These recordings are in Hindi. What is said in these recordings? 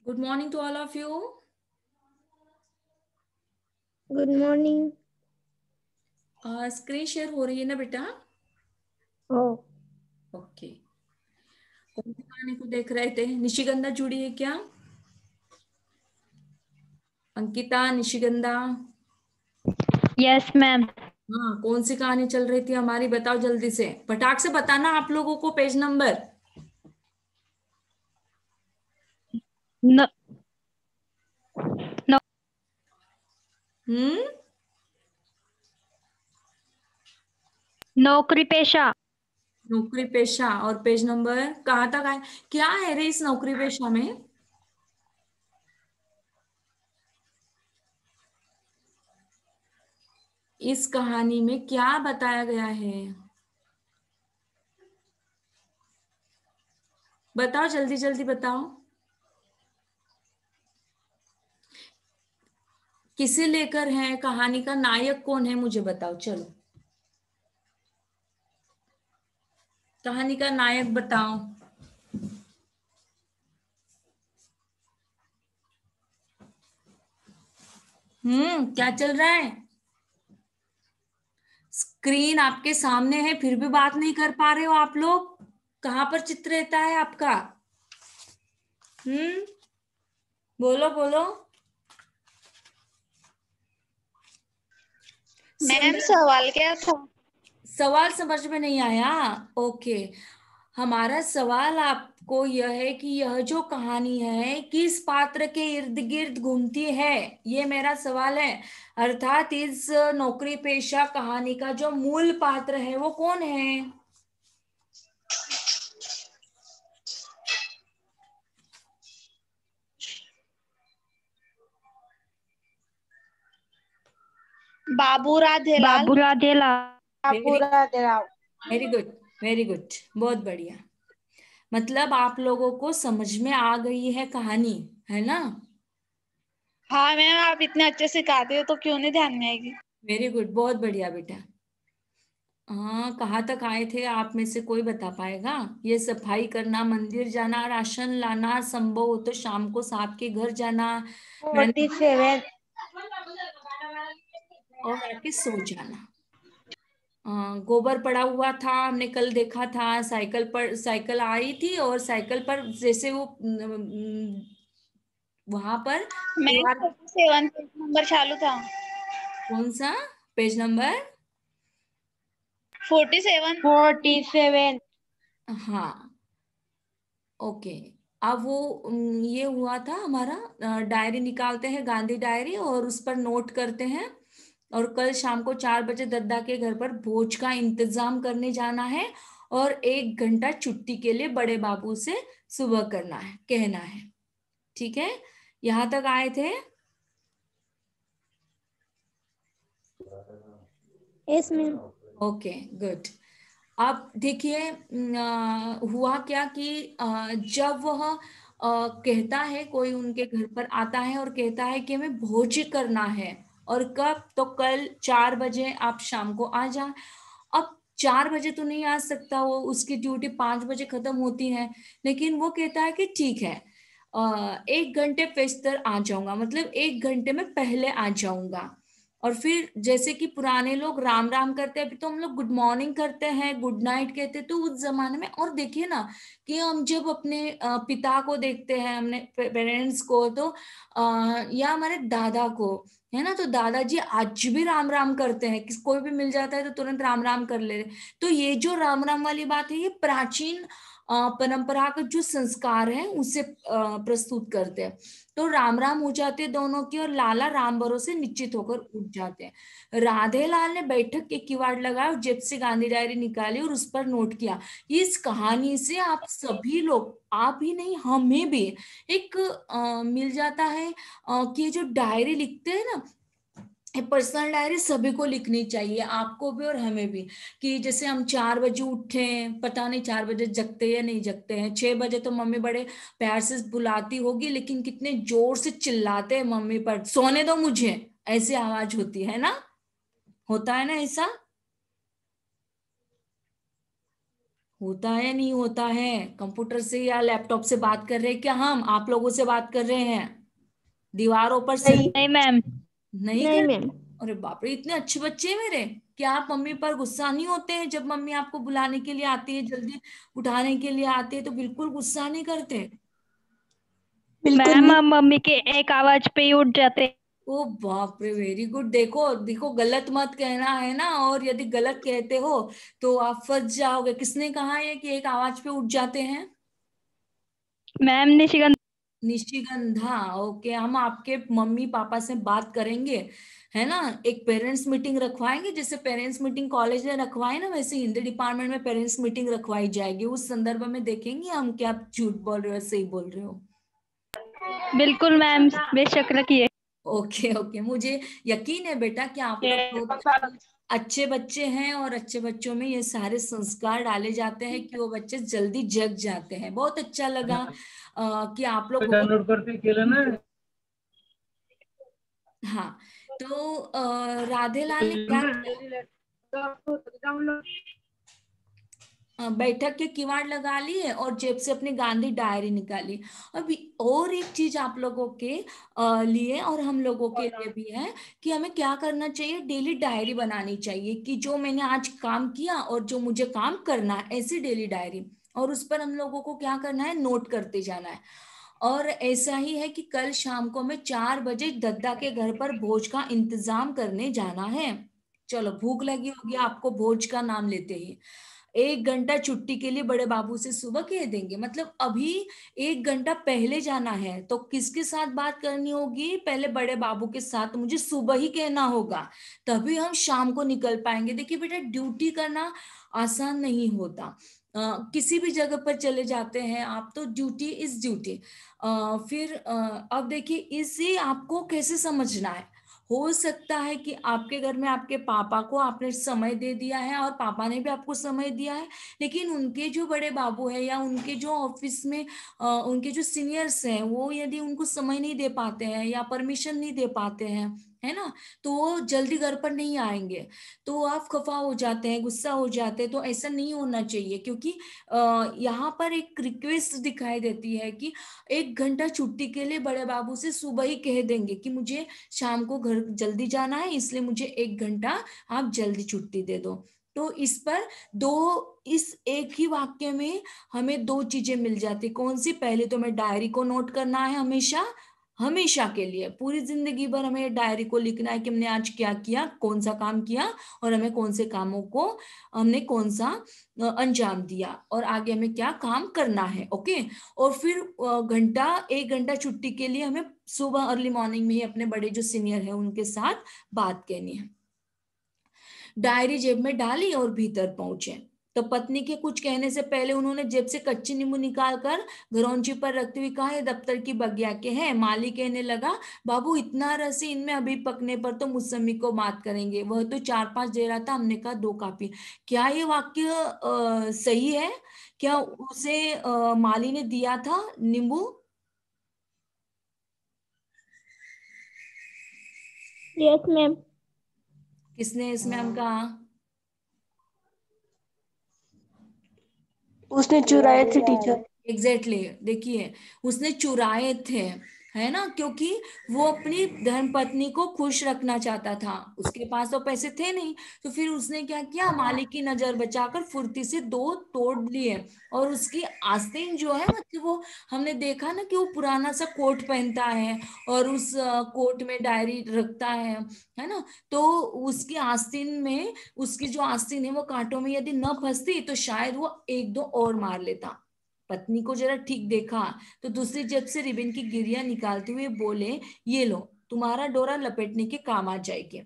Good morning to all of you. Good morning. Screen share हो रही है ना बेटा? ओ ओके। कौन सी कहानी को देख रहे थे? निशिगंधा जुड़ी है क्या? अंकिता, निशिगंधा। Yes ma'am. हाँ, कौन सी कहानी चल रही थी हमारी? बताओ जल्दी से, फटाक से बताना आप लोगों को पेज नंबर। नो, नो, हम्म। नौकरी पेशा। नौकरी पेशा। और पेज नंबर कहाँ तक आए? क्या है रे इस नौकरी पेशा में? इस कहानी में क्या बताया गया है? बताओ जल्दी जल्दी बताओ। किसे लेकर है? कहानी का नायक कौन है मुझे बताओ। चलो, कहानी का नायक बताओ। क्या चल रहा है? स्क्रीन आपके सामने है, फिर भी बात नहीं कर पा रहे हो आप लोग। कहाँ पर चित्र रहता है आपका? बोलो बोलो। मैम सवाल क्या था? सवाल समझ में नहीं आया? ओके। हमारा सवाल आपको यह है कि यह जो कहानी है किस पात्र के इर्द गिर्द घूमती है, ये मेरा सवाल है। अर्थात इस नौकरी पेशा कहानी का जो मूल पात्र है वो कौन है? Babu Radhelal. Babu Radhela. Babu Radhelal. Very good, very good, बहुत बढ़िया। मतलब आप लोगों को समझ में आ गई है कहानी, है ना? हाँ मैम, आप इतने अच्छे सिखाते हो तो क्यों नहीं ध्यान में आएगी। वेरी गुड, बहुत बढ़िया बेटा। हाँ, कहाँ तक आए थे आप में से कोई बता पाएगा? ये सफाई करना, मंदिर जाना, राशन लाना, संभव हो तो शाम को सांप के घर जाना, मैंने 47। और आके सो जाना। गोबर पड़ा हुआ था, हमने कल देखा था। साइकिल पर साइकिल आई थी और साइकिल पर जैसे वो वहां पर मैम दीवार। 47 पेज नंबर चालू था। कौन सा पेज नंबर? 47। हाँ, ओके। अब वो ये हुआ था हमारा, डायरी निकालते हैं, गांधी डायरी, और उस पर नोट करते हैं। और कल शाम को 4 बजे दद्दा के घर पर भोज का इंतजाम करने जाना है, और 1 घंटा छुट्टी के लिए बड़े बाबू से सुबह करना है, कहना है। ठीक है, यहां तक आए थे? Yes ma'am. Okay, good. अब देखिए, हुआ क्या कि जब वह कहता है, कोई उनके घर पर आता है और कहता है कि हमें भोज करना है। और कब? तो कल 4 बजे आप शाम को आ जा। अब 4 बजे तो नहीं आ सकता वो, उसकी ड्यूटी 5 बजे खत्म होती है। लेकिन वो कहता है कि ठीक है, 1 घंटे पेशतर आ जाऊंगा, मतलब 1 घंटे में पहले आ जाऊंगा। और फिर जैसे कि पुराने लोग राम राम करते हैं, अभी तो हम लोग गुड मॉर्निंग करते हैं, गुड नाइट कहते हैं, तो उस जमाने में। और देखिए ना कि हम जब अपने पिता को देखते हैं, अपने पेरेंट्स को, तो या हमारे दादा को, है ना, तो दादाजी आज भी राम राम करते हैं। किस कोई भी मिल जाता है तो तुरंत राम राम कर ले रहे। तो ये जो राम राम वाली बात है, ये प्राचीन परंपरागत जो संस्कार है उसे प्रस्तुत करते हैं। तो राम राम हो जाते हैं दोनों की, और लाला राम भरोसे निश्चित होकर उठ जाते हैं। राधे लाल ने बैठक के किवाड़ लगाया और जेब से गांधी डायरी निकाली और उस पर नोट किया। इस कहानी से आप सभी लोग, आप ही नहीं हमें भी एक मिल जाता है कि ये जो डायरी लिखते हैं ना, ये पर्सनल डायरी सभी को लिखनी चाहिए, आपको भी और हमें भी। कि जैसे हम 4 बजे उठे, पता नहीं 4 बजे जगते या नहीं जगते हैं। 6 बजे तो मम्मी बड़े प्यार से बुलाती होगी, लेकिन कितने जोर से चिल्लाते हैं मम्मी पर, सोने दो मुझे, ऐसी आवाज होती है ना, होता है ना ऐसा? होता है नहीं होता है? कंप्यूटर से या लैपटॉप से बात कर रहे हैं क्या? हम आप लोगों से बात कर रहे हैं दीवारों पर से? नहीं नहीं मैम। नहीं नहीं कर? मैम। अरे बाप रे, इतने अच्छे बच्चे हैं मेरे। क्या आप मम्मी पर गुस्सा नहीं होते हैं जब मम्मी आपको बुलाने के लिए आती है, जल्दी उठाने के लिए आती है तो बिल्कुल गुस्सा नहीं करते? बिल्कुल मैम नहीं। हम मम्मी के एक आवाज पे ही उठ जाते। ओ बाप रे, वेरी गुड। देखो देखो, गलत मत कहना है ना, और यदि गलत कहते हो तो आप फंस जाओगे। किसने कहा है कि एक आवाज पे उठ जाते हैं? मैम निशिगंध। निशिगंधा। ओके, हम आपके मम्मी पापा से बात करेंगे, है ना। एक पेरेंट्स मीटिंग रखवाएंगे, जैसे पेरेंट्स मीटिंग कॉलेज में रखवाए ना, वैसे हिंदी डिपार्टमेंट में पेरेंट्स मीटिंग रखवाई जाएगी। उस संदर्भ में देखेंगे हम क्या आप झूठ बोल रहे हो सही बोल रहे हो। बिल्कुल मैम, बेशक रखिए। ओके ओके, मुझे यकीन है बेटा कि आप लोग बहुत अच्छे बच्चे हैं, और अच्छे बच्चों में ये सारे संस्कार डाले जाते हैं कि वो बच्चे जल्दी जग जाते हैं। बहुत अच्छा लगा कि आप लोग बहुत। डाउनलोड करके केला ना। हाँ, तो राधे लाल ने क्या किया? बैठक के किवाड़ लगा लिए और जेब से अपनी गांधी डायरी निकाली। अभी और एक चीज आप लोगों के लिए और हम लोगों के लिए भी है कि हमें क्या करना चाहिए, डेली डायरी बनानी चाहिए कि जो मैंने आज काम किया और जो मुझे काम करना है, ऐसी डेली डायरी। और उस पर हम लोगों को क्या करना है, नोट करते जाना है। और ऐसा ही है कि कल शाम को हमें 4 बजे दद्दा के घर पर भोज का इंतजाम करने जाना है। चलो, भूख लगी होगी आपको भोज का नाम लेते ही। 1 घंटा छुट्टी के लिए बड़े बाबू से सुबह कह देंगे, मतलब अभी 1 घंटा पहले जाना है। तो किसके साथ बात करनी होगी? पहले बड़े बाबू के साथ मुझे सुबह ही कहना होगा, तभी हम शाम को निकल पाएंगे। देखिए बेटा, ड्यूटी करना आसान नहीं होता। किसी भी जगह पर चले जाते हैं आप तो ड्यूटी इज ड्यूटी। फिर अब देखिए, इसे आपको कैसे समझना है। हो सकता है कि आपके घर में आपके पापा को आपने समय दे दिया है और पापा ने भी आपको समय दिया है, लेकिन उनके जो बड़े बाबू है या उनके जो ऑफिस में उनके जो सीनियर्स हैं, वो यदि उनको समय नहीं दे पाते हैं या परमिशन नहीं दे पाते हैं, है ना, तो वो जल्दी घर पर नहीं आएंगे। तो आप खफा हो जाते हैं, गुस्सा हो जाते हैं। तो ऐसा नहीं होना चाहिए, क्योंकि यहाँ पर एक रिक्वेस्ट दिखाई देती है कि 1 घंटा छुट्टी के लिए बड़े बाबू से सुबह ही कह देंगे कि मुझे शाम को घर जल्दी जाना है, इसलिए मुझे 1 घंटा आप जल्दी छुट्टी दे दो। तो इस पर दो, इस एक ही वाक्य में हमें दो चीजें मिल जाती। कौन सी? पहले तो हमें डायरी को नोट करना है, हमेशा हमेशा के लिए पूरी जिंदगी भर हमें डायरी को लिखना है कि हमने आज क्या किया, कौन सा काम किया, और हमें कौन से कामों को हमने कौन सा अंजाम दिया, और आगे हमें क्या काम करना है। ओके। और फिर 1 घंटा छुट्टी के लिए हमें सुबह अर्ली मॉर्निंग में ही अपने बड़े जो सीनियर है उनके साथ बात कहनी है। डायरी जेब में डाली और भीतर पहुंचे। तो पत्नी के कुछ कहने से पहले उन्होंने जेब से कच्ची नींबू निकालकर घरौंची पर रखते हुए कहा, ये दफ्तर की बगिया के हैं। माली कहने लगा, बाबू इतना रस है इनमें, अभी पकने पर तो मुसम्मी को मात करेंगे। वह तो 4-5 दे रहा था, हमने कहा 2 काफी। क्या ये वाक्य सही है? क्या उसे माली ने दिया था नींबू? Yes ma'am. किसने इसमें हम कहा? उसने चुराए थे टीचर। एग्जैक्टली देखिए, उसने चुराए थे, है ना, क्योंकि वो अपनी धर्म पत्नी को खुश रखना चाहता था। उसके पास तो पैसे थे नहीं, तो फिर उसने क्या किया, मालिक की नजर बचाकर फुर्ती से 2 तोड़ लिए। और उसकी आस्तीन जो है, मतलब वो हमने देखा ना कि वो पुराना सा कोट पहनता है और उस कोट में डायरी रखता है ना। तो उसकी आस्तीन में, उसकी जो आस्तीन है वो कांटों में यदि न फंसती तो शायद वो 1-2 और मार लेता। पत्नी को जरा ठीक देखा तो दूसरी जेब से रिबन की गिरिया निकालते हुए बोले, ये लो, तुम्हारा डोरा लपेटने के काम आ जाएगी।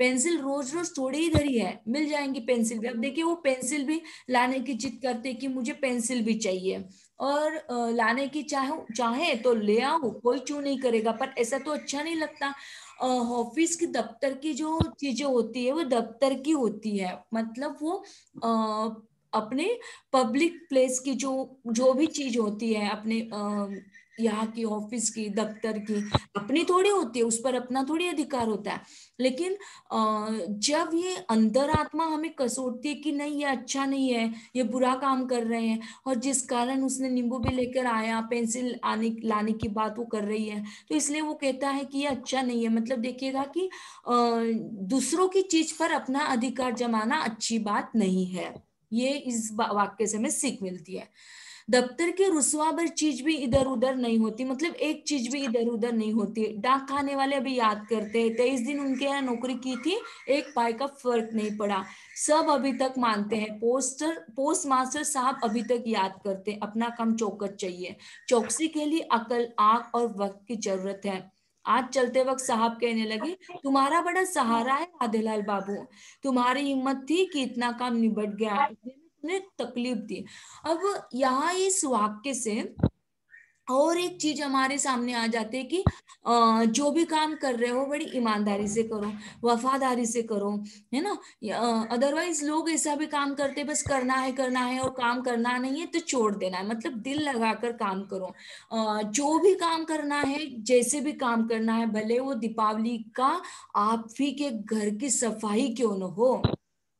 पेंसिल रोज रोज थोड़ी ही धरी है, मिल जाएंगी पेंसिल भी। अब देखिए, वो पेंसिल भी लाने की जिद करते कि मुझे पेंसिल भी चाहिए, और लाने की चाहे तो ले आओ, कोई चू नहीं करेगा। पर ऐसा तो अच्छा नहीं लगता। ऑफिस की दफ्तर की जो चीजें होती है वो दफ्तर की होती है, मतलब वो अपने पब्लिक प्लेस की जो जो भी चीज होती है, अपने यहाँ की ऑफिस की, दफ्तर की अपनी थोड़ी होती है, उस पर अपना थोड़ी अधिकार होता है। लेकिन जब ये अंतरात्मा हमें कसोटती है कि नहीं ये अच्छा नहीं है, ये बुरा काम कर रहे हैं, और जिस कारण उसने नींबू भी लेकर आया, पेंसिल आने लाने की बात वो कर रही है, तो इसलिए वो कहता है कि ये अच्छा नहीं है। मतलब देखिएगा कि दूसरों की चीज पर अपना अधिकार जमाना अच्छी बात नहीं है। ये इस वाक्य से हमें सीख मिलती है। दफ्तर के रुस्वा भर चीज भी इधर उधर नहीं होती, मतलब एक चीज भी इधर उधर नहीं होती। डाक खाने वाले अभी याद करते हैं, 23 दिन उनके यहाँ नौकरी की थी, एक पाई का फर्क नहीं पड़ा। सब अभी तक मानते हैं, पोस्ट मास्टर साहब अभी तक याद करते हैं, अपना काम चौकस चाहिए। चौकसी के लिए अकल, आंख और वक्त की जरूरत है। आज चलते वक्त साहब कहने लगे, तुम्हारा बड़ा सहारा है राधेलाल बाबू, तुम्हारी हिम्मत थी कि इतना काम निबट गया, ने तकलीफ दी। अब यहाँ इस वाक्य से और एक चीज हमारे सामने आ जाती है कि जो भी काम कर रहे हो बड़ी ईमानदारी से करो, वफादारी से करो, है ना। अदरवाइज लोग ऐसा भी काम करते बस करना है और काम करना नहीं है तो छोड़ देना है, मतलब दिल लगाकर काम करो। जो भी काम करना है, जैसे भी काम करना है, भले वो दीपावली का आप ही के घर की सफाई क्यों न हो,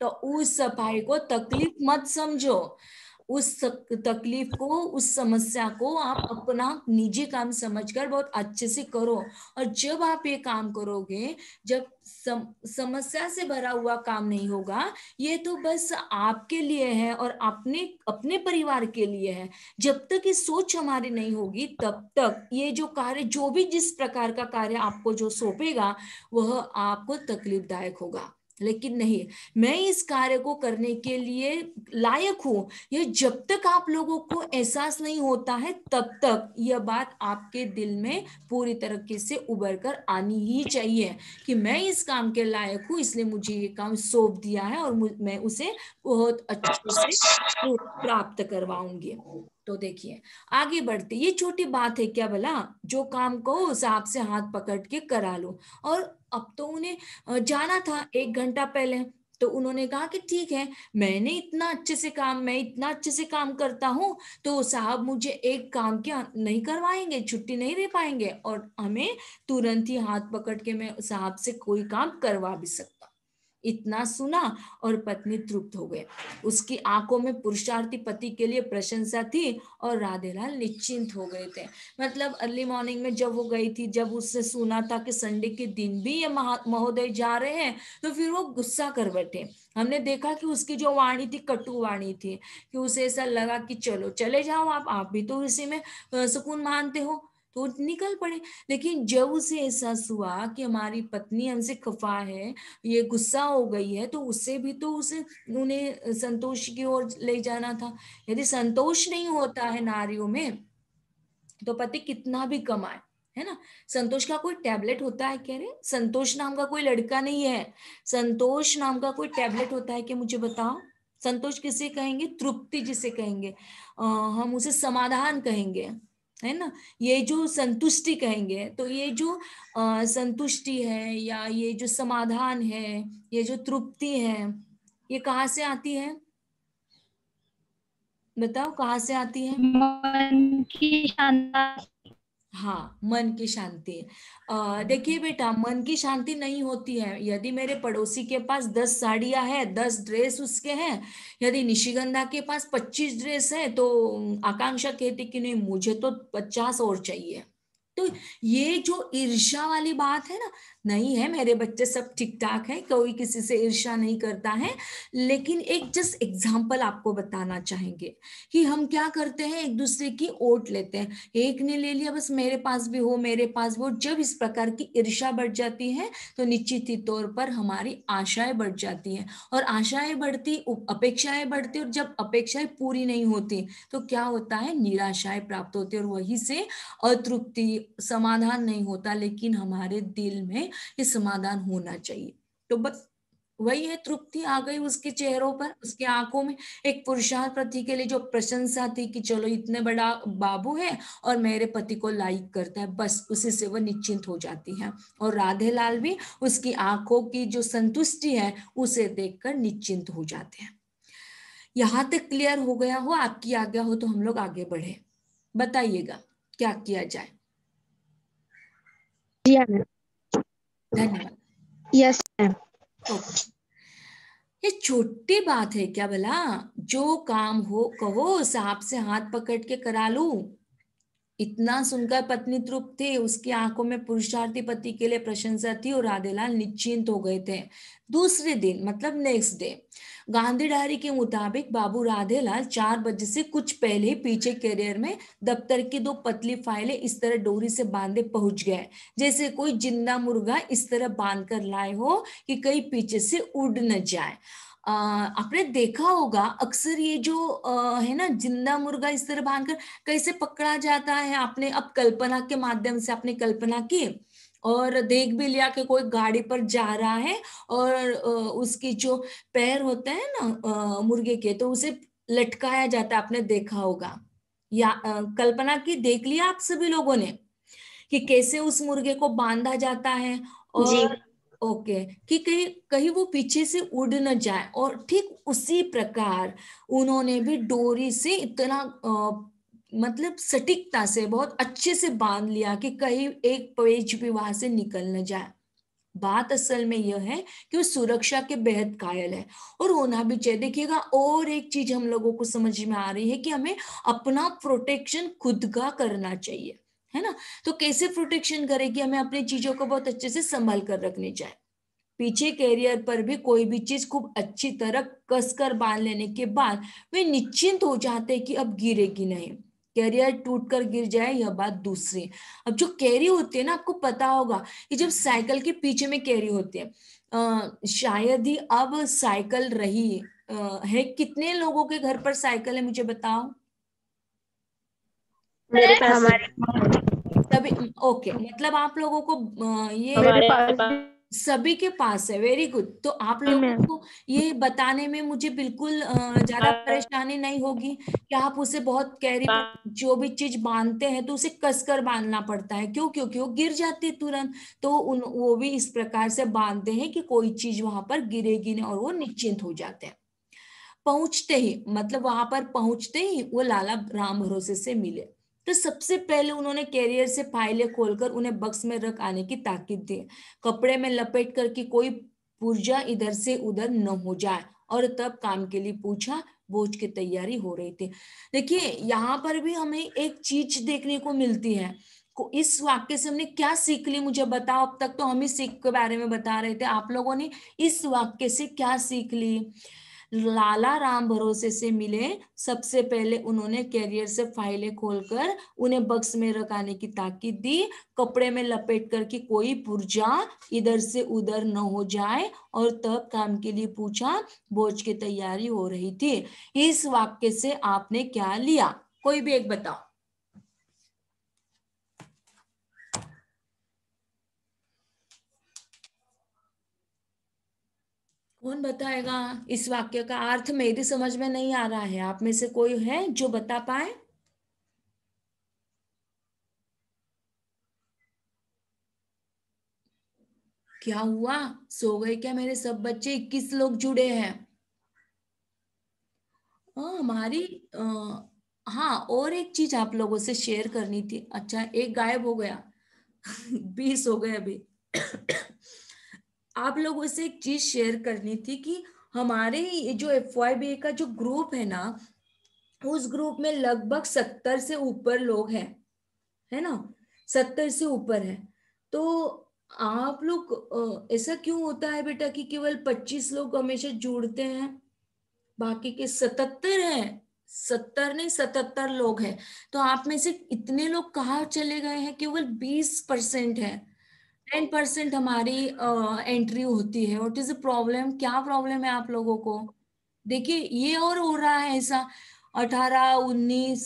तो उस सफाई को तकलीफ मत समझो, उस तकलीफ को, उस समस्या को आप अपना निजी काम समझकर बहुत अच्छे से करो। और जब आप ये काम करोगे, जब समस्या से भरा हुआ काम नहीं होगा, ये तो बस आपके लिए है और अपने अपने परिवार के लिए है। जब तक ये सोच हमारी नहीं होगी, तब तक ये जो कार्य, जो भी जिस प्रकार का कार्य आपको जो सौंपेगा, वह आपको तकलीफदायक होगा। लेकिन नहीं, मैं इस कार्य को करने के लिए लायक हूं, ये जब तक आप लोगों को एहसास नहीं होता है, तब तक यह बात आपके दिल में पूरी तरीके से उभर कर आनी ही चाहिए कि मैं इस काम के लायक हूं, इसलिए मुझे ये काम सौंप दिया है और मैं उसे बहुत अच्छे से प्राप्त करवाऊंगी। तो देखिए आगे बढ़ते, ये छोटी बात है क्या भला, जो काम को साहब से हाथ पकड़ के करा लो। और अब तो उन्हें जाना था 1 घंटा पहले, तो उन्होंने कहा कि ठीक है, मैं इतना अच्छे से काम करता हूँ, तो साहब मुझे एक काम क्या नहीं करवाएंगे, छुट्टी नहीं दे पाएंगे, और हमें तुरंत ही हाथ पकड़ के मैं साहब से कोई काम करवा भी सकता। इतना सुना और पत्नी तृप्त हो गए। उसकी आंखों में पुरुषार्थी पति के लिए प्रशंसा थी और राधेलाल निश्चिंत हो गए थे। मतलब अर्ली मॉर्निंग में जब वो गई थी, जब उससे सुना था कि संडे के दिन भी ये महोदय जा रहे हैं, तो फिर वो गुस्सा कर बैठे। हमने देखा कि उसकी जो वाणी थी, कटु वाणी थी, कि उसे ऐसा लगा कि चलो चले जाओ, आप भी तो इसी में सुकून मानते हो, तो निकल पड़े। लेकिन जब उसे एहसास हुआ कि हमारी पत्नी हमसे खफा है, ये गुस्सा हो गई है, तो उससे भी तो उसे उन्हें संतोष की ओर ले जाना था। यदि संतोष नहीं होता है नारियों में, तो पति कितना भी कमाए, है ना। संतोष का कोई टैबलेट होता है क्या रे? संतोष नाम का कोई लड़का नहीं है, संतोष नाम का कोई टैबलेट होता है कि मुझे बताओ। संतोष किसे कहेंगे? तृप्ति जिसे कहेंगे, हम उसे समाधान कहेंगे, है ना। ये जो संतुष्टि कहेंगे, तो ये जो संतुष्टि है या ये जो समाधान है, ये जो तृप्ति है, ये कहाँ से आती है? बताओ कहाँ से आती है? मन की शांति। हाँ, मन की शांति। देखिए बेटा, मन की शांति नहीं होती है यदि मेरे पड़ोसी के पास 10 साड़ियां है, 10 ड्रेस उसके हैं। यदि निशिगंधा के पास 25 ड्रेस है, तो आकांक्षा कहती कि नहीं मुझे तो 50 और चाहिए। तो ये जो ईर्ष्या वाली बात है ना, नहीं है, मेरे बच्चे सब ठीक ठाक है, कोई किसी से ईर्ष्या नहीं करता है। लेकिन एक जस्ट एग्जाम्पल आपको बताना चाहेंगे कि हम क्या करते हैं, एक दूसरे की ओट लेते हैं। एक ने ले लिया, बस मेरे पास भी हो, मेरे पास भी हो। जब इस प्रकार की ईर्ष्या बढ़ जाती है, तो निश्चित ही तौर पर हमारी आशाएं बढ़ जाती हैं, और आशाएं बढ़ती, अपेक्षाएं बढ़ती, और जब अपेक्षाएं पूरी नहीं होती, तो क्या होता है, निराशाएं प्राप्त होती है, और वही से अतृप्ति, समाधान नहीं होता। लेकिन हमारे दिल में ये समाधान होना चाहिए। तो बस वही है, तृप्ति आ गई उसके चेहरों पर, उसके आंखों में। एक पुरुषार्थ पति के लिए जो प्रशंसा थी कि चलो इतने बड़ा बाबू है और मेरे पति को लाइक करता है, बस उसी से वह निश्चिंत हो जाती है। और राधेलाल भी उसकी आंखों की जो संतुष्टि है, उसे देखकर निश्चिंत हो जाते हैं। यहां तक क्लियर हो गया हो? आपकी आज्ञा हो तो हम लोग आगे बढ़े, बताइएगा क्या किया जाए? जी हाँ मैम। धन्यवाद। Yes ma'am. ओके, ये छोटी बात है क्या भला? जो काम हो कहो, सांप से हाथ पकड़ के करा लूं। इतना सुनकर पत्नी तृप्त थी, उसकी आंखों में पुरुषार्थी पति के लिए प्रशंसा थी और राधेलाल निश्चिंत हो गए थे। दूसरे दिन मतलब नेक्स्ट डे, गांधी डायरी के मुताबिक बाबू राधेलाल 4 बजे से कुछ पहले ही पीछे कैरियर में दफ्तर की 2 पतली फाइलें इस तरह डोरी से बांधे पहुंच गए, जैसे कोई जिंदा मुर्गा इस तरह बांध कर लाए हो कि कहीं पीछे से उड़ न जाए। आपने देखा होगा अक्सर ये जो है ना, जिंदा मुर्गा इस तरह बांधकर कैसे पकड़ा जाता है। आपने अब कल्पना के माध्यम से आपने कल्पना की और देख भी लिया कि कोई गाड़ी पर जा रहा है और उसकी जो पैर होते हैं ना मुर्गे के, तो उसे लटकाया जाता है। आपने देखा होगा या कल्पना की, देख लिया आप सभी लोगों ने कि कैसे उस मुर्गे को बांधा जाता है। जी। और ओके, कि कहीं कहीं वो पीछे से उड़ न जाए। और ठीक उसी प्रकार उन्होंने भी डोरी से इतना मतलब सटीकता से बहुत अच्छे से बांध लिया कि कहीं एक पेज भी वहां से निकल न जाए। बात असल में यह है कि वो सुरक्षा के बेहद कायल है और होना भी चाहिए। देखिएगा, और एक चीज हम लोगों को समझ में आ रही है कि हमें अपना प्रोटेक्शन खुद का करना चाहिए, है ना। तो कैसे प्रोटेक्शन करें कि हमें अपनी चीजों को बहुत अच्छे से संभाल कर रखनी चाहिए। पीछे कैरियर पर भी कोई भी चीज खूब अच्छी तरह कसकर बांध लेने के बाद वे निश्चिंत हो जाते हैं कि अब गिरेगी नहीं। कैरियर टूटकर गिर जाए यह बात दूसरी। अब जो कैरी होती है ना, आपको पता होगा कि जब साइकिल के पीछे में कैरी होती है, शायद ही अब साइकिल रही है। कितने लोगों के घर पर साइकिल है, मुझे बताओ। मेरे पास तभी ओके, मतलब आप लोगों को ये मेरे पास सभी के पास है। Very good. तो आप लोगों को ये बताने में मुझे बिल्कुल ज्यादा परेशानी नहीं होगी कि आप उसे बहुत कैरी में जो भी चीज बांधते हैं तो उसे कसकर बांधना पड़ता है। क्यों? क्योंकि वो गिर जाती है तुरंत। तो वो भी इस प्रकार से बांधते हैं कि कोई चीज वहां पर गिरेगी नहीं और वो निश्चिंत हो जाते हैं। पहुंचते ही मतलब वहां पर पहुंचते ही वो लाला राम भरोसे से मिले। तो सबसे पहले उन्होंने कैरियर से फाइलें खोलकर उन्हें बक्स में रख आने की ताकीद दी, कपड़े में लपेट कर कि कोई पुर्जा इधर से उधर न हो जाए। और तब काम के लिए पूछा, भोज की तैयारी हो रही थी। देखिए, यहाँ पर भी हमें एक चीज देखने को मिलती है। इस वाक्य से हमने क्या सीख ली, मुझे बताओ। अब तक तो हम ही सीख के बारे में बता रहे थे, आप लोगों ने इस वाक्य से क्या सीख ली? लाला राम भरोसे से मिले, सबसे पहले उन्होंने कैरियर से फाइलें खोलकर उन्हें बक्स में रखाने की ताकीद दी, कपड़े में लपेट कर कि कोई पुर्जा इधर से उधर न हो जाए। और तब काम के लिए पूछा, भोज की तैयारी हो रही थी। इस वाक्य से आपने क्या लिया? कोई भी एक बताओ। कौन बताएगा? इस वाक्य का अर्थ मेरी समझ में नहीं आ रहा है। आप में से कोई है जो बता पाए? क्या हुआ? सो गए क्या मेरे सब बच्चे? 21 लोग जुड़े हैं। हमारी हाँ, और एक चीज आप लोगों से शेयर करनी थी। अच्छा, एक गायब हो गया। 20 हो गए अभी। आप लोगों से एक चीज शेयर करनी थी कि हमारे ये जो FYBA का जो ग्रुप है ना, उस ग्रुप में लगभग 70 से ऊपर लोग हैं, है ना। 70 से ऊपर है। तो आप लोग ऐसा क्यों होता है बेटा कि केवल 25 लोग हमेशा जुड़ते हैं, बाकी के 77 हैं? 70 नहीं, 77 लोग हैं। तो आप में से इतने लोग कहाँ चले गए हैं? केवल 20% है। 10% हमारी एंट्री होती है। What is the problem? क्या प्रॉब्लम है आप लोगों को? देखिए, ये और हो रहा है ऐसा। 18, 19,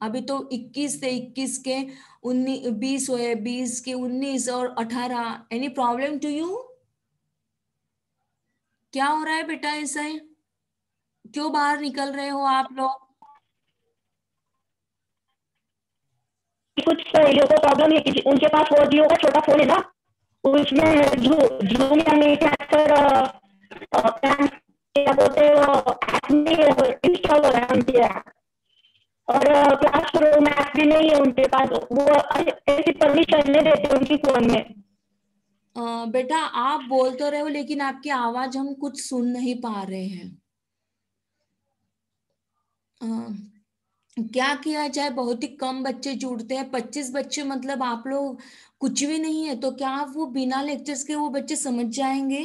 अभी तो 21 थे, 21 के 19, 20 हुए, 20 के 19 और 18। Any problem to you? क्या हो रहा है बेटा ऐसा है? क्यों बाहर निकल रहे हो आप लोग? कुछ सहेलियों को प्रॉब्लम है कि उनके पास वो जियो का छोटा फोन है ना, उसमें जूम या मीट एक्टर क्या बोलते हैं, वो ऐप में इंस्टॉल हो रहा है उनके ऐप। और क्लासरूम ऐप भी नहीं है उनके पास, वो ऐसी परमिशन नहीं देते उनकी फोन में। बेटा आप बोल तो रहे हो लेकिन आपकी आवाज हम कुछ सुन नहीं पा रहे हैं। क्या किया जाए, बहुत ही कम बच्चे जुड़ते हैं, 25 बच्चे, मतलब आप लोग कुछ भी नहीं है तो क्या आप वो बिना लेक्चर्स के वो बच्चे समझ जाएंगे?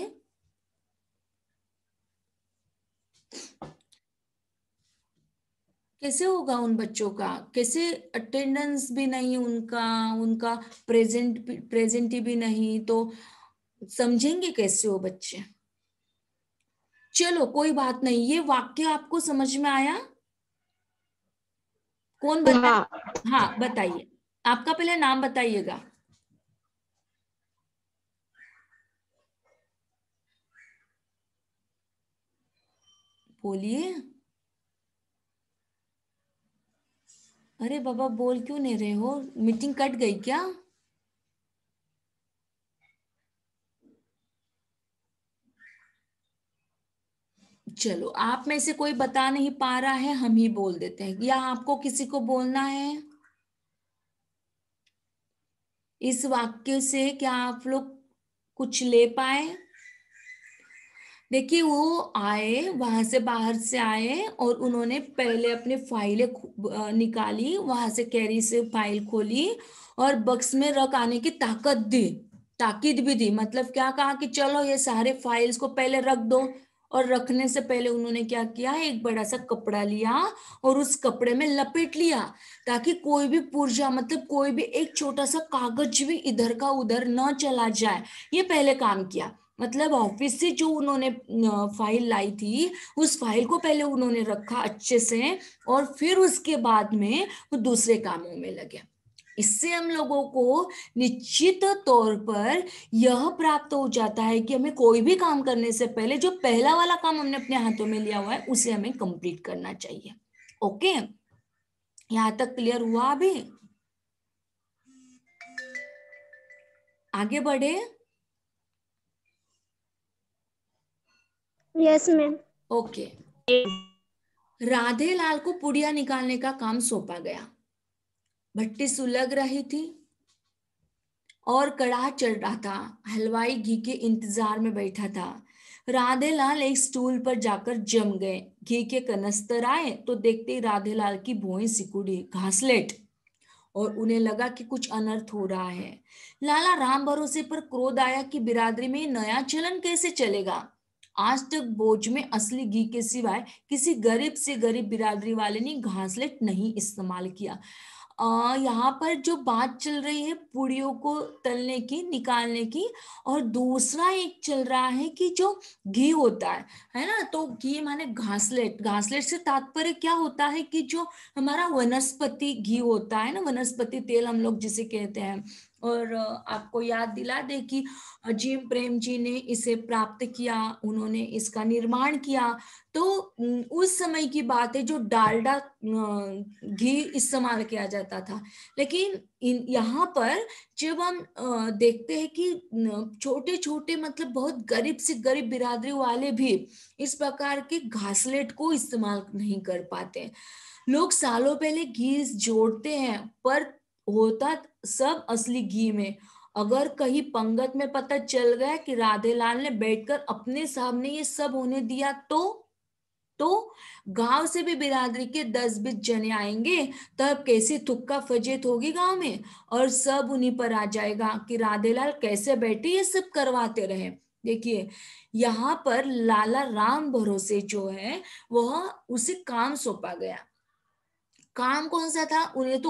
कैसे होगा उन बच्चों का, कैसे? अटेंडेंस भी नहीं उनका, उनका प्रेजेंट भी नहीं, तो समझेंगे कैसे वो बच्चे? चलो कोई बात नहीं, ये वाक्य आपको समझ में आया? कौन बता? हाँ, हाँ बताइए, आपका पहले नाम बताइएगा। बोलिए। अरे बाबा बोल क्यों नहीं रहे हो? मीटिंग कट गई क्या? चलो आप में से कोई बता नहीं पा रहा है, हम ही बोल देते हैं, या आपको किसी को बोलना है? इस वाक्य से क्या आप लोग कुछ ले पाए? देखिए वो आए, वहां से बाहर से आए और उन्होंने पहले अपनी फाइलें निकाली, वहां से कैरी से फाइल खोली और बक्स में रख आने की ताकीद भी दी। मतलब क्या कहा कि चलो ये सारे फाइल्स को पहले रख दो। और रखने से पहले उन्होंने क्या किया, एक बड़ा सा कपड़ा लिया और उस कपड़े में लपेट लिया, ताकि कोई भी पुर्जा, मतलब कोई भी एक छोटा सा कागज भी इधर का उधर न चला जाए। ये पहले काम किया। मतलब ऑफिस से जो उन्होंने फाइल लाई थी, उस फाइल को पहले उन्होंने रखा अच्छे से और फिर उसके बाद में वो दूसरे कामों में लगे। इससे हम लोगों को निश्चित तौर पर यह प्राप्त हो जाता है कि हमें कोई भी काम करने से पहले जो पहला वाला काम हमने अपने हाथों में लिया हुआ है उसे हमें कंप्लीट करना चाहिए। ओके, यहां तक क्लियर हुआ? अभी आगे बढ़े। Yes ma'am. ओके, राधे लाल को पुड़िया निकालने का काम सौंपा गया। भट्टी सुलग रही थी और कड़ाह चढ़ रहा था। हलवाई घी के इंतजार में बैठा था। राधेलाल एक स्टूल पर जाकर जम गए। घी के कनस्तर आए तो देखते ही राधेलाल की भौहें सिकुड़ी, घासलेट, और उन्हें लगा कि कुछ अनर्थ हो रहा है। लाला राम भरोसे पर क्रोध आया कि बिरादरी में नया चलन कैसे चलेगा। आज तक भोज में असली घी के सिवाय किसी गरीब से गरीब बिरादरी वाले ने घासलेट नहीं इस्तेमाल किया। यहाँ पर जो बात चल रही है पूड़ियों को तलने की, निकालने की, और दूसरा एक चल रहा है कि जो घी होता है ना, तो घी माने घासलेट। घासलेट से तात्पर्य क्या होता है कि जो हमारा वनस्पति घी होता है ना, वनस्पति तेल हम लोग जिसे कहते हैं। और आपको याद दिला दे कि अजीम प्रेम जी ने इसे प्राप्त किया, उन्होंने इसका निर्माण किया। तो उस समय की बात है जो डालडा घी इस्तेमाल किया जाता था। लेकिन यहाँ पर जब हम देखते हैं कि छोटे छोटे, मतलब बहुत गरीब से गरीब बिरादरी वाले भी इस प्रकार के घासलेट को इस्तेमाल नहीं कर पाते। लोग सालों पहले घी जोड़ते हैं पर होता सब असली घी में। अगर कहीं पंगत में पता चल गया कि राधेलाल ने बैठकर अपने सामने ये सब होने दिया तो गांव से भी बिरादरी के 10-20 जने आएंगे, तब कैसी थुक्का फजीत होगी गांव में, और सब उन्हीं पर आ जाएगा कि राधेलाल कैसे बैठे ये सब करवाते रहे। देखिए यहाँ पर लाला राम भरोसे जो है वह उसे काम सौंपा गया। काम कौन सा था? उन्हें तो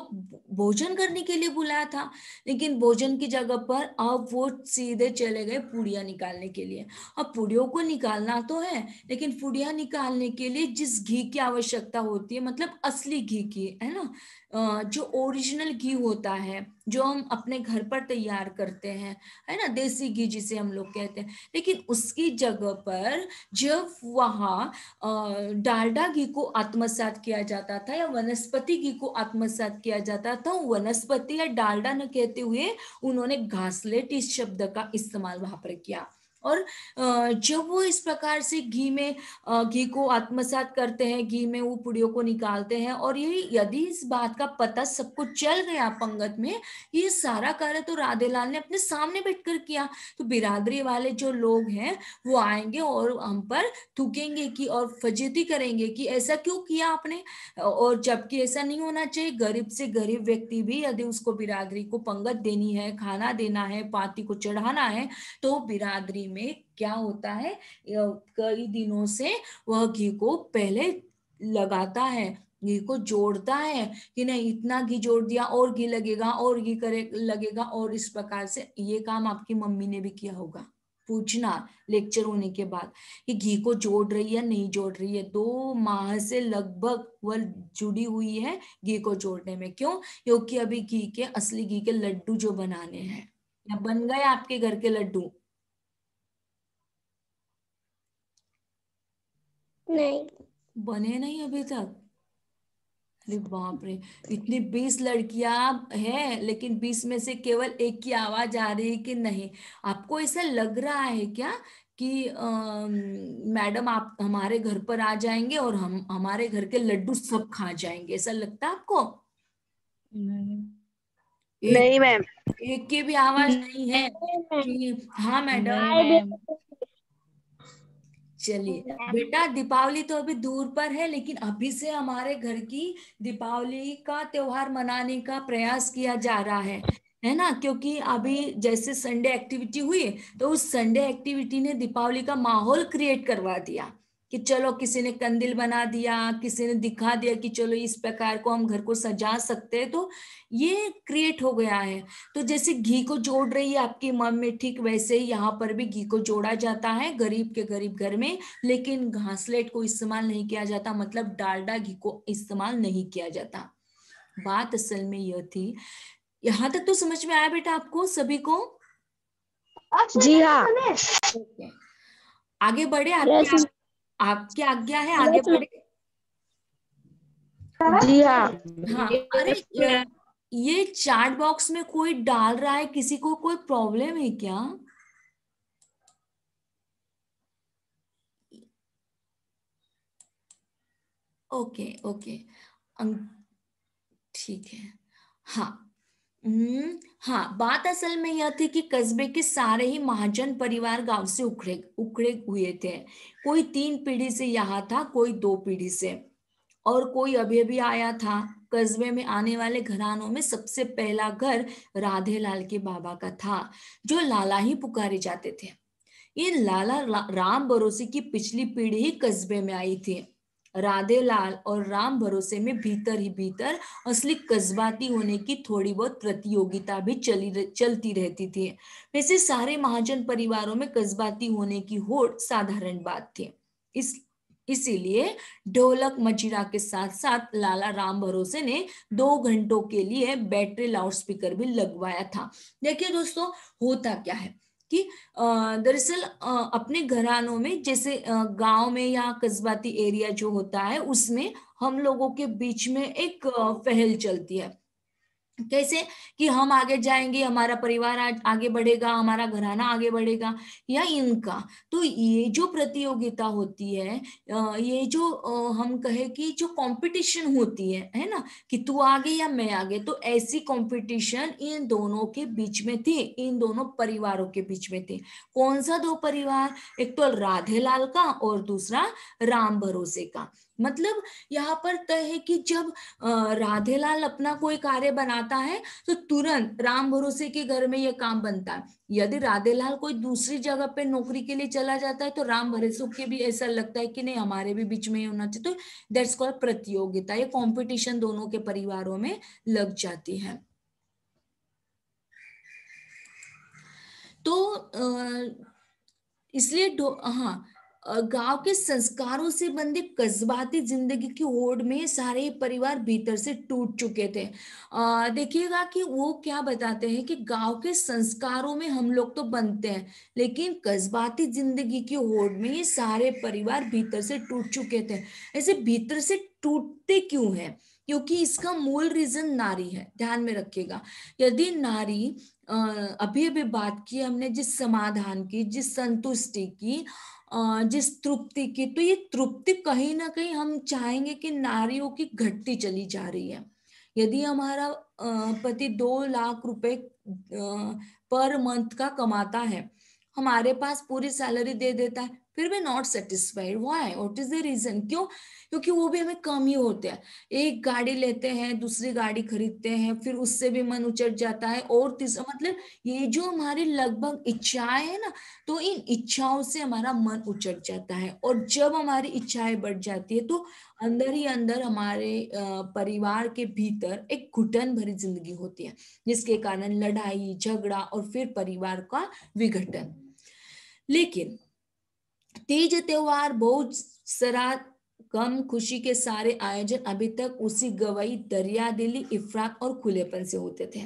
भोजन करने के लिए बुलाया था, लेकिन भोजन की जगह पर अब वो सीधे चले गए पुड़िया निकालने के लिए। अब पुड़ियों को निकालना तो है, लेकिन पुड़िया निकालने के लिए जिस घी की आवश्यकता होती है, मतलब असली घी की, है ना, जो ओरिजिनल घी होता है जो हम अपने घर पर तैयार करते हैं, है ना, देसी घी जिसे हम लोग कहते हैं। लेकिन उसकी जगह पर जब वहाँ डालडा घी को आत्मसात किया जाता था या वनस्पति घी को आत्मसात किया जाता था, वनस्पति या डालडा न कहते हुए उन्होंने घासलेट इस शब्द का इस्तेमाल वहां पर किया। और जब वो इस प्रकार से घी को आत्मसात करते हैं, घी में वो पुड़ियों को निकालते हैं, और ये यदि इस बात का पता सबको चल गया पंगत में, ये सारा कार्य तो राधेलाल ने अपने सामने बैठकर किया, तो बिरादरी वाले जो लोग हैं वो आएंगे और हम पर थूकेंगे कि और फजीती करेंगे कि ऐसा क्यों किया आपने। और जबकि ऐसा नहीं होना चाहिए। गरीब से गरीब व्यक्ति भी यदि उसको बिरादरी को पंगत देनी है, खाना देना है, पाती को चढ़ाना है, तो बिरादरी में क्या होता है, कई दिनों से वह घी को पहले लगाता है, घी को जोड़ता है कि नहीं इतना घी जोड़ दिया और घी लगेगा और घी करे लगेगा, और इस प्रकार से ये काम आपकी मम्मी ने भी किया होगा। पूछना लेक्चर होने के बाद कि घी को जोड़ रही है नहीं जोड़ रही है। 2 माह से लगभग वह जुड़ी हुई है घी को जोड़ने में। क्यों? क्योंकि अभी घी के असली घी के लड्डू जो बनाने हैं, या बन गए आपके घर के लड्डू? नहीं बने नहीं अभी तक? अरे बाप रे, इतनी 20 लड़कियां हैं लेकिन 20 में से केवल एक की आवाज आ रही है कि नहीं। आपको ऐसा लग रहा है क्या कि मैडम आप हमारे घर पर आ जाएंगे और हम हमारे घर के लड्डू सब खा जाएंगे, ऐसा लगता है आपको? नहीं मैम। एक की भी आवाज नहीं है कि हाँ मैडम? नहीं मैम। चलिए बेटा, दीपावली तो अभी दूर पर है, लेकिन अभी से हमारे घर की दीपावली का त्योहार मनाने का प्रयास किया जा रहा है ना? क्योंकि अभी जैसे संडे एक्टिविटी हुई, तो उस संडे एक्टिविटी ने दीपावली का माहौल क्रिएट करवा दिया कि चलो किसी ने कंदील बना दिया, किसी ने दिखा दिया कि चलो इस प्रकार को हम घर को सजा सकते हैं, तो ये क्रिएट हो गया है। तो जैसे घी को जोड़ रही है आपकी मम्मी, ठीक वैसे ही यहाँ पर भी घी को जोड़ा जाता है गरीब के गरीब घर में, लेकिन घासलेट को इस्तेमाल नहीं किया जाता, मतलब डालडा घी को इस्तेमाल नहीं किया जाता। बात असल में यह थी। यहाँ तक तो समझ में आया बेटा आपको सभी को? जी हाँ। ओके, आगे बढ़े? Yes, आपकी आज्ञा है, आगे बढ़े? जी हाँ। हाँ। अरे ये चैट बॉक्स में कोई डाल रहा है, किसी को कोई प्रॉब्लम है क्या? ओके ओके, ठीक है। हाँ। हाँ, बात असल में यह थी कि कस्बे के सारे ही महाजन परिवार गांव से उखड़े उखड़े हुए थे। कोई 3 पीढ़ी से यहाँ था, कोई 2 पीढ़ी से, और कोई अभी अभी आया था। कस्बे में आने वाले घरानों में सबसे पहला घर राधेलाल के बाबा का था, जो लाला ही पुकारे जाते थे। ये लाला राम भरोसे की पिछली पीढ़ी ही कस्बे में आई थी। राधेलाल और राम भरोसे में भीतर ही भीतर असली कस्बाती होने की थोड़ी बहुत प्रतियोगिता भी चलती रहती थी। वैसे सारे महाजन परिवारों में कस्बाती होने की होड़ साधारण बात थी। इसीलिए ढोलक मजीरा के साथ साथ लाला राम भरोसे ने 2 घंटों के लिए बैटरी लाउडस्पीकर भी लगवाया था। देखिए दोस्तों, होता क्या है कि दरअसल अपने घरानों में, जैसे गांव में या कस्बाती एरिया जो होता है, उसमें हम लोगों के बीच में एक पहल चलती है। कैसे? कि हम आगे जाएंगे, हमारा परिवार आगे बढ़ेगा, हमारा घराना आगे बढ़ेगा, या इनका। तो ये जो प्रतियोगिता होती है, ये जो हम कहे कि जो कंपटीशन होती है ना, कि तू आगे या मैं आगे, तो ऐसी कंपटीशन इन दोनों के बीच में थी, इन दोनों परिवारों के बीच में थी। कौन सा 2 परिवार? एक तो राधेलाल का और दूसरा राम भरोसे का। मतलब यहाँ पर तय है कि जब राधेलाल अपना कोई कार्य बनाता है तो तुरंत राम भरोसे के घर में यह काम बनता है। यदि राधेलाल कोई दूसरी जगह पे नौकरी के लिए चला जाता है, तो राम भरोसे के भी ऐसा लगता है कि नहीं, हमारे भी बीच में होना चाहिए। तो दैट्स कॉल्ड प्रतियोगिता, ये कंपटीशन दोनों के परिवारों में लग जाती है। तो इसलिए हाँ, गांव के संस्कारों से बंधे कस्बाती जिंदगी की होड़ में सारे परिवार भीतर से टूट चुके थे। देखिएगा कि वो क्या बताते हैं कि गांव के संस्कारों में हम लोग तो बनते हैं, लेकिन कस्बाती जिंदगी की होड़ में ये सारे परिवार भीतर से टूट चुके थे। ऐसे भीतर से टूटते क्यों है? क्योंकि इसका मूल रीजन नारी है, ध्यान में रखिएगा। यदि नारी अभी अभी बात की हमने जिस समाधान की, जिस संतुष्टि की, जिस तृप्ति की, तो ये तृप्ति कहीं ना कहीं हम चाहेंगे कि नारियों की घटती चली जा रही है। यदि हमारा पति 2 लाख रुपए पर मंथ का कमाता है, हमारे पास पूरी सैलरी दे देता है, फिर भी not satisfied, why, what is the reason? क्यों? क्योंकि वो भी हमें कम ही होते हैं। एक गाड़ी लेते हैं, दूसरी गाड़ी खरीदते हैं, फिर उससे भी मन उचट जाता है, और तीसरा मतलब ये जो हमारी लगभग इच्छाएं है ना, तो इन इच्छाओं से हमारा मन उचट जाता है। और जब हमारी इच्छाएं बढ़ जाती है तो अंदर ही अंदर हमारे परिवार के भीतर एक घुटन भरी जिंदगी होती है, जिसके कारण लड़ाई झगड़ा और फिर परिवार का विघटन। लेकिन तीज त्योहार, बहुत सारा गम खुशी के सारे आयोजन अभी तक उसी गवई, दरिया दिली, इफरात और खुलेपन से होते थे।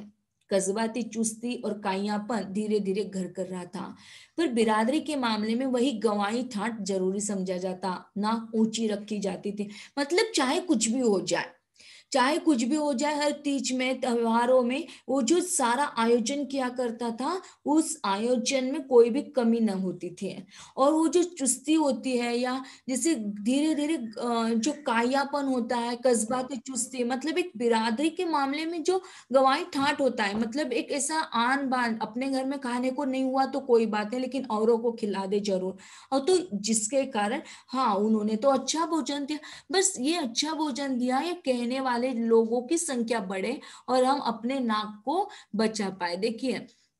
कस्बाती चुस्ती और काइयापन धीरे धीरे घर कर रहा था। पर बिरादरी के मामले में वही गवाही ठाट जरूरी समझा जाता, नाक ऊंची रखी जाती थी। मतलब चाहे कुछ भी हो जाए, चाहे कुछ भी हो जाए, हर तीज में, त्योहारों में वो जो सारा आयोजन किया करता था, उस आयोजन में कोई भी कमी न होती थी। और वो जो चुस्ती होती है, या जैसे धीरे धीरे जो कायापन होता है, कस्बाती चुस्ती, मतलब एक बिरादरी के मामले में जो गवाही ठाट होता है, मतलब एक ऐसा आन बान, अपने घर में खाने को नहीं हुआ तो कोई बात नहीं, लेकिन औरों को खिला दे जरूर। और तो जिसके कारण, हाँ उन्होंने तो अच्छा भोजन दिया, बस ये अच्छा भोजन दिया, ये कहने वाले लोगों की संख्या बढ़े और हम अपने नाक को बचा पाए। देखिए,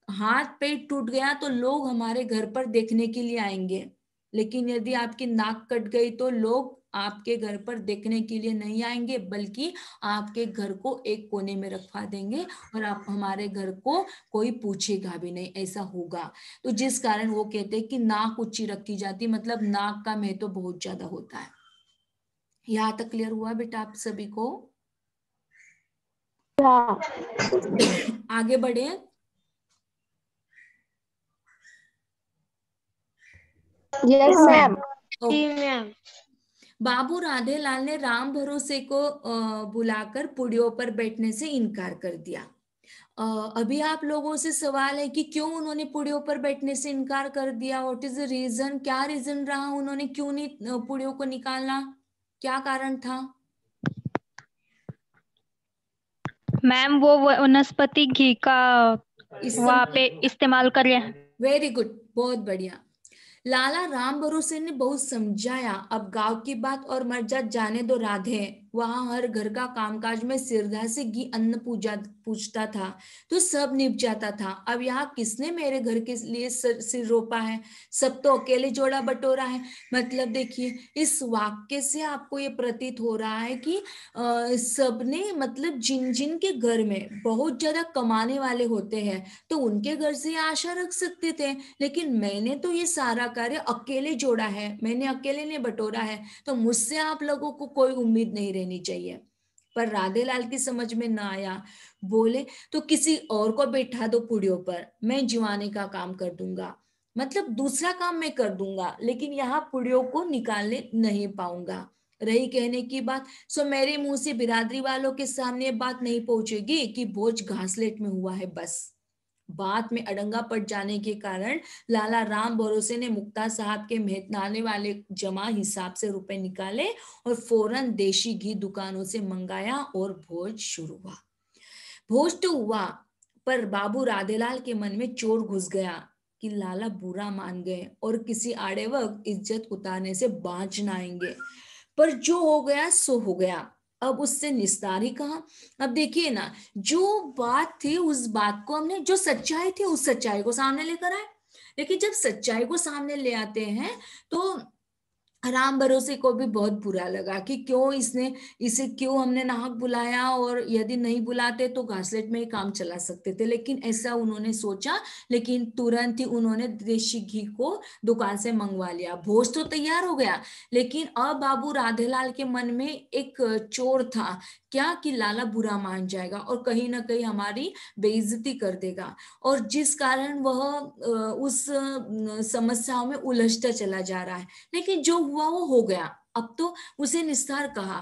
हाथ पेट टूट गया तो लोग हमारे घर पर देखने के लिए आएंगे, लेकिन यदि आपकी नाक कट गई तो लोग आपके घर पर देखने के लिए नहीं आएंगे, बल्कि आपके घर को एक कोने में रखवा देंगे, और आप, हमारे घर को कोई पूछेगा भी नहीं, ऐसा होगा। तो जिस कारण वो कहते हैं कि नाक ऊंची रखी जाती, मतलब नाक का महत्व बहुत ज्यादा होता है। यहाँ तक क्लियर हुआ बेटा आप सभी को? हाँ। आगे बढ़े। Yes ma'am. जी मैम। बाबू राधेलाल ने राम भरोसे को बुलाकर पुड़ियों पर बैठने से इनकार कर दिया। अभी आप लोगों से सवाल है कि क्यों उन्होंने पुड़ियों पर बैठने से इनकार कर दिया? What is the reason? क्या रीजन रहा उन्होंने क्यों नहीं पुड़ियों को निकालना? क्या कारण था? मैम वो वनस्पति घी का वहाँ पे इस्तेमाल कर रहे हैं। वेरी गुड, बहुत बढ़िया। लाला राम भरोसे ने बहुत समझाया, अब गांव की बात और मर्जात जाने दो राधे। वहां हर घर का कामकाज में सिरधा से घी अन्न पूछता था तो सब निप जाता था। अब यहाँ किसने मेरे घर के लिए सिर रोपा है? सब तो अकेले जोड़ा बटोरा है। मतलब देखिए, इस वाक्य से आपको ये प्रतीत हो रहा है कि सबने, मतलब जिन जिन के घर में बहुत ज्यादा कमाने वाले होते हैं तो उनके घर से आशा रख सकते थे, लेकिन मैंने तो ये सारा कार्य अकेले जोड़ा है, मैंने अकेले ने बटोरा है, तो मुझसे आप लोगों को कोई उम्मीद नहीं रहनी चाहिए। पर राधेलाल की समझ में ना आया। बोले, तो किसी और को बैठा दो पुड़ियों पर, मैं जिवाने का काम कर दूंगा, मतलब दूसरा काम मैं कर दूंगा, लेकिन यहाँ पुड़ियों को निकालने नहीं पाऊंगा। रही कहने की बात, सो मेरे मुंह से बिरादरी वालों के सामने बात नहीं पहुंचेगी कि भोज घासलेट में हुआ है। बस बात में अड़ंगा पड़ जाने के कारण लाला राम भरोसे ने मुक्ता साहब के मेहनताने वाले जमा हिसाब से रुपए निकाले और फौरन देशी घी दुकानों से मंगाया और भोज शुरू हुआ। भोज तो हुआ, पर बाबू राधेलाल के मन में चोर घुस गया कि लाला बुरा मान गए और किसी आड़े वक्त इज्जत उतारने से बाज ना आएंगे। पर जो हो गया सो हो गया, अब उससे निस्तार ही कहा। अब देखिए ना, जो बात थी उस बात को हमने, जो सच्चाई थी उस सच्चाई को सामने लेकर आए, लेकिन जब सच्चाई को सामने ले आते हैं तो राम भरोसे को भी बहुत बुरा लगा कि क्यों इसे क्यों हमने नाहक बुलाया, और यदि नहीं बुलाते तो घासलेट में ही काम चला सकते थे, लेकिन ऐसा उन्होंने सोचा। लेकिन तुरंत ही उन्होंने देशी घी को दुकान से मंगवा लिया। भोज तो तैयार हो गया, लेकिन अब बाबू राधेलाल के मन में एक चोर था, क्या कि लाला बुरा मान जाएगा और कहीं ना कहीं हमारी बेइज्जती कर देगा, और जिस कारण वह उस समस्याओं में उलझता चला जा रहा है। लेकिन जो हुआ वो हो गया, अब तो उसे निस्तार कहा।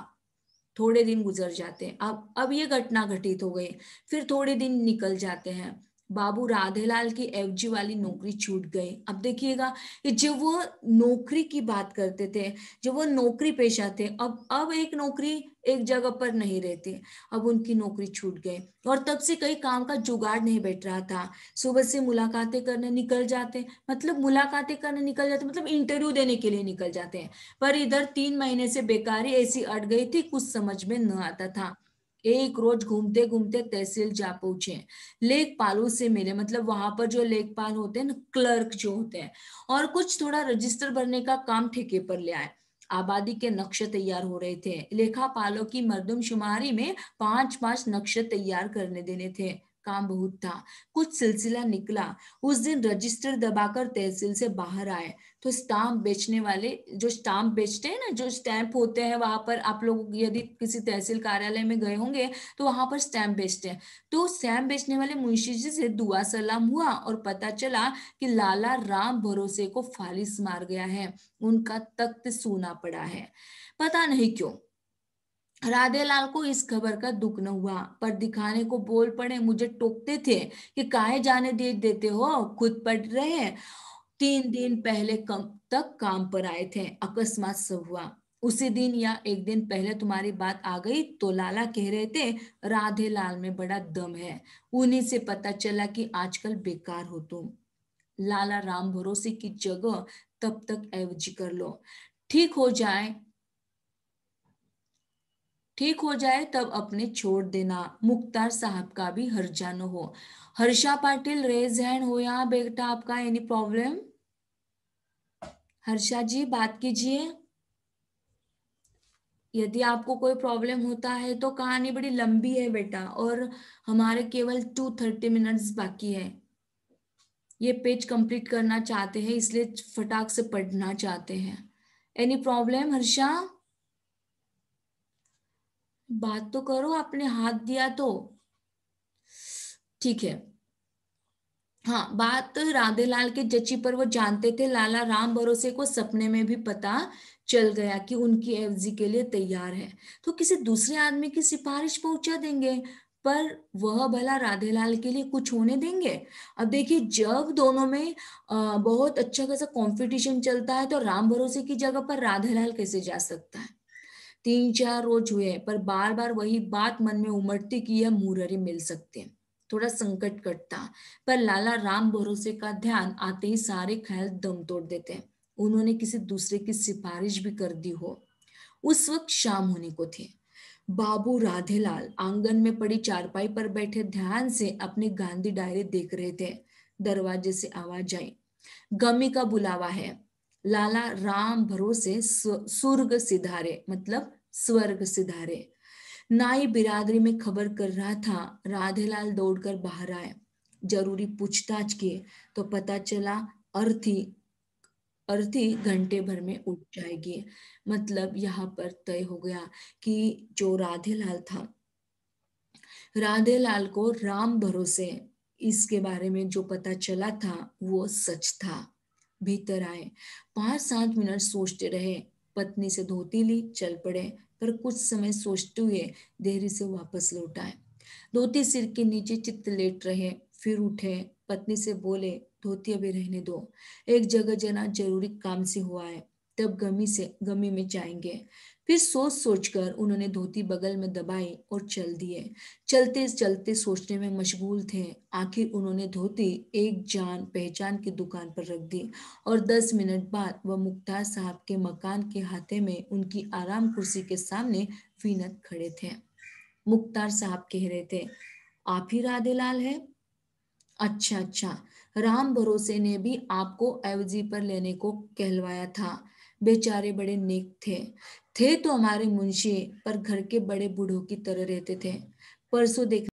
थोड़े दिन गुजर जाते हैं। अब ये घटना घटित हो गई। फिर थोड़े दिन निकल जाते हैं। बाबू राधेलाल की एफजी वाली नौकरी छूट गई। अब देखिएगा कि जब वो नौकरी की बात करते थे, जब वो नौकरी पेशा थे, अब एक नौकरी एक जगह पर नहीं रहती। अब उनकी नौकरी छूट गई और तब से कई काम का जुगाड़ नहीं बैठ रहा था। सुबह से मुलाकातें करने निकल जाते, मतलब मुलाकातें करने निकल जाते मतलब इंटरव्यू देने के लिए निकल जाते हैं। पर इधर 3 महीने से बेकारी ऐसी अट गई थी, कुछ समझ में न आता था। एक रोज घूमते घूमते तहसील जा पहुंचे। लेखपालों से मिले, मतलब वहां पर जो लेखपाल होते हैं ना, क्लर्क जो होते हैं, और कुछ थोड़ा रजिस्टर भरने का काम ठेके पर ले आए। आबादी के नक्शे तैयार हो रहे थे। लेखापालों की मर्दमशुमारी में 5-5 नक्शे तैयार करने देने थे। काम बहुत था। कुछ सिलसिला निकला। उस दिन रजिस्टर दबाकर तहसील से बाहर आए तो स्टाम्प बेचने वाले, जो स्टाम्प बेचते हैं ना, जो स्टैंप होते हैं वहां पर, आप लोग यदि किसी तहसील कार्यालय में गए होंगे तो वहां पर स्टैंप बेचते हैं। तो स्टैंप बेचने वाले मुंशी जी से दुआ सलाम हुआ और पता चला कि लाला राम भरोसे को फालिस मार गया है। उनका तख्त सूना पड़ा है। पता नहीं क्यों राधेलाल को इस खबर का दुख न हुआ, पर दिखाने को बोल पड़े। मुझे टोकते थे कि काहे जाने दे देते हो, खुद पढ़ रहे हैं। 3 दिन पहले कम तक काम पर आए थे, अकस्मात सब हुआ। उसी दिन या एक दिन पहले तुम्हारी बात आ गई तो लाला कह रहे थे राधेलाल में बड़ा दम है। उन्हीं से पता चला कि आजकल बेकार हो तुम। लाला राम भरोसे की जगह तब तक एवजी कर लो। ठीक हो जाए ठीक हो जाए तब अपने छोड़ देना। मुख्तार साहब का भी हर्जा न हो। हर्षा पाटिल रेज हैंड हो यहाँ बेटा, आपका एनी प्रॉब्लम? हर्षा जी बात कीजिए। यदि आपको कोई प्रॉब्लम होता है तो कहानी बड़ी लंबी है बेटा, और हमारे केवल 230 मिनट्स बाकी है। ये पेज कंप्लीट करना चाहते हैं, इसलिए फटाक से पढ़ना चाहते हैं। Any problem Harsha? बात तो करो, आपने हाथ दिया तो। ठीक है। हाँ, बात राधेलाल के जची पर वो जानते थे। लाला राम भरोसे को सपने में भी पता चल गया कि उनकी एफजी के लिए तैयार है, तो किसी दूसरे आदमी की सिफारिश पहुंचा देंगे। पर वह भला राधेलाल के लिए कुछ होने देंगे? अब देखिए, जब दोनों में बहुत अच्छा खासा कंपटीशन चलता है तो राम भरोसे की जगह पर राधेलाल कैसे जा सकता है? 3-4 रोज हुए पर बार बार वही बात मन में उमड़ती कि यह मुरारी मिल सकते। थोड़ा संकट कटता, पर लाला राम भरोसे का ध्यान आते ही सारे ख्याल दम तोड़ देते। उन्होंने किसी दूसरे की सिफारिश भी कर दी हो। उस वक्त शाम होने को थी। बाबू राधेलाल आंगन में पड़ी चारपाई पर बैठे ध्यान से अपनी गांधी डायरी देख रहे थे। दरवाजे से आवाज आई, गमी का बुलावा है। लाला राम भरोसे सुर्ग सिधारे, मतलब स्वर्ग सिधारे। नाई बिरादरी में खबर कर रहा था। राधेलाल दौड़कर बाहर आए। जरूरी पूछताछ की तो पता चला अर्थी अर्थी घंटे भर में उठ जाएगी। मतलब यहाँ पर तय हो गया कि जो राधेलाल था, राधेलाल को राम भरोसे इसके बारे में जो पता चला था वो सच था। भीतर आए, 5-7 मिनट सोचते रहे। पत्नी से धोती ली, चल पड़े। पर कुछ समय सोचते हुए देरी से वापस लौट आए। धोती सिर के नीचे चित्त लेट रहे, फिर उठे। पत्नी से बोले, धोती अभी रहने दो, एक जगह जना जरूरी काम से हुआ है, तब गमी में जाएंगे। फिर सोच सोचकर उन्होंने धोती बगल में दबाई और चल दिए। चलते चलते सोचने में मशगूल थे। आखिर उन्होंने धोती एक जान पहचान की दुकान पर रख दी और 10 मिनट बाद वह मुख्तार साहब के मकान के हाथे में उनकी आराम कुर्सी के सामने विनत खड़े थे। मुख्तार साहब कह रहे थे, आप ही राधेलाल है? अच्छा अच्छा, राम भरोसे ने भी आपको एवजी पर लेने को कहलवाया था। बेचारे बड़े नेक थे तो हमारे मुंशी, पर घर के बड़े बूढ़ों की तरह रहते थे। परसों देख